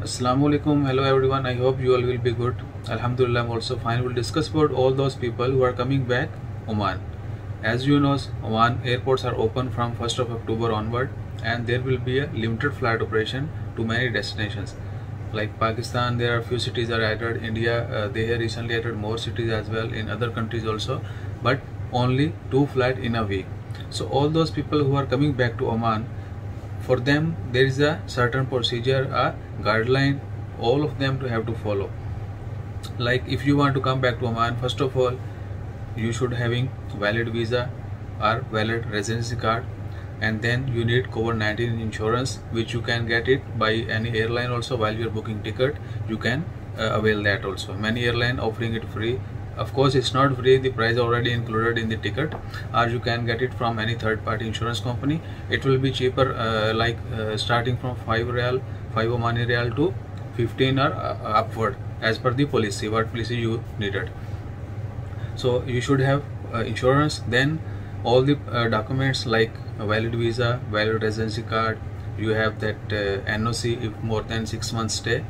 Assalamu alaikum. Hello everyone. I hope you all will be good. Alhamdulillah, I'm also fine. We'll discuss about all those people who are coming back Oman. As you know, Oman airports are open from 1st of October onward, and there will be a limited flight operation to many destinations. Like Pakistan, there are few cities are added. India, they have recently added more cities as well. In other countries also, but only 2 flights in a week. So all those people who are coming back to Oman, for them there is a certain procedure, a guideline, all of them to have to follow. Like if you want to come back to Oman, first of all you should having valid visa or valid residency card, and then you need COVID-19 insurance, which you can get it by any airline also. While you are booking ticket, you can avail that also. Many airline offering it free. Of course it's not free, the price already included in the ticket, or you can get it from any third party insurance company. It will be cheaper, starting from 5 Omani Rial to 15 or upward, as per the policy, what policy you needed. So you should have insurance, then all the documents like a valid visa, valid residency card, you have that NOC if more than 6 months stay.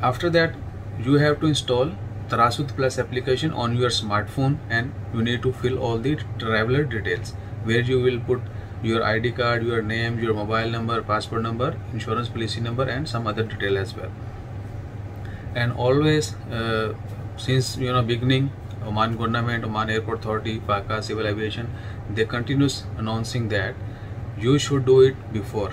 After that you have to install Taraasud Plus application on your smartphone, and you need to fill all the traveler details, where you will put your ID card, your name, your mobile number, passport number, insurance policy number, and some other detail as well. And always since beginning, Oman government, Oman Airport Authority, PACA, Civil Aviation, they continues announcing that you should do it before,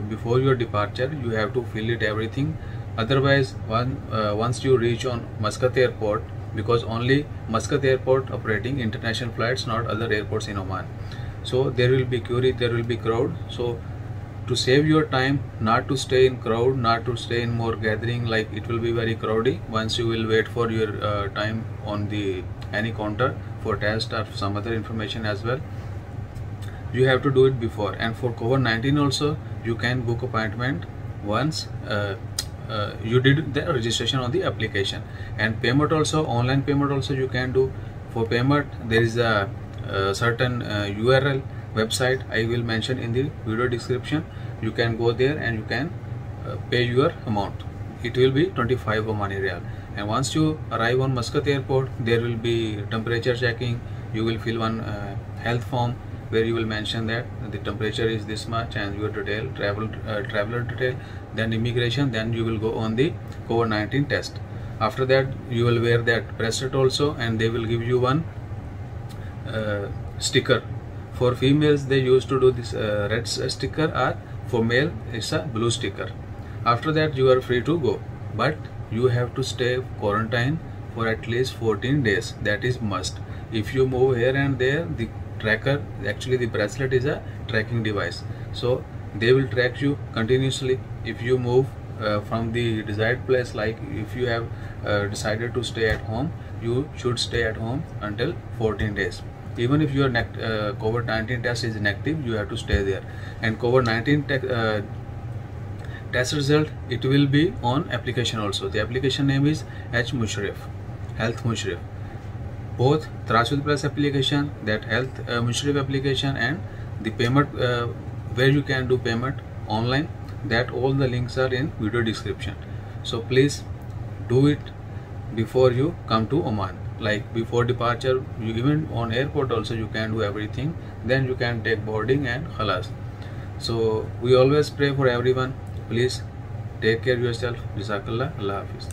before your departure you have to fill it everything. Otherwise, once you reach on Muscat Airport, because only Muscat Airport operating international flights, not other airports in Oman, so there will be query, there will be crowd. So to save your time, not to stay in crowd, not to stay in more gathering, like it will be very crowdy. Once you will wait for your time on the any counter for test or some other information as well, you have to do it before. And for COVID-19 also, you can book appointment once you did the registration on the application. And payment also, online payment also you can do. For payment, there is a certain URL website I will mention in the video description. You can go there and you can pay your amount. It will be 25 Omani Rial. And once you arrive on Muscat Airport, there will be temperature checking. You will fill one health form where you will mention that the temperature is this much and your detail, traveler detail, then immigration, then you will go on the COVID-19 test. After that you will wear that bracelet also, and they will give you one sticker. For females they used to do this red sticker, or for male it's a blue sticker. After that you are free to go, but you have to stay quarantine for at least 14 days. That is must. If you move here and there, the tracker, actually the bracelet is a tracking device, so they will track you continuously. If you move from the desired place, like if you have decided to stay at home, you should stay at home until 14 days. Even if your COVID-19 test is negative, you have to stay there. And COVID-19 test result, it will be on application also. The application name is H Mushrif, Health Mushrif. Both Taraasud Plus application, that Health Mushrif application, and the payment where you can do payment online, that all the links are in video description. So please do it before you come to Oman. Like before departure, you even on airport also you can do everything, then you can take boarding and khalas. So we always pray for everyone. Please take care of yourself. Jazakallah. Allah Hafiz.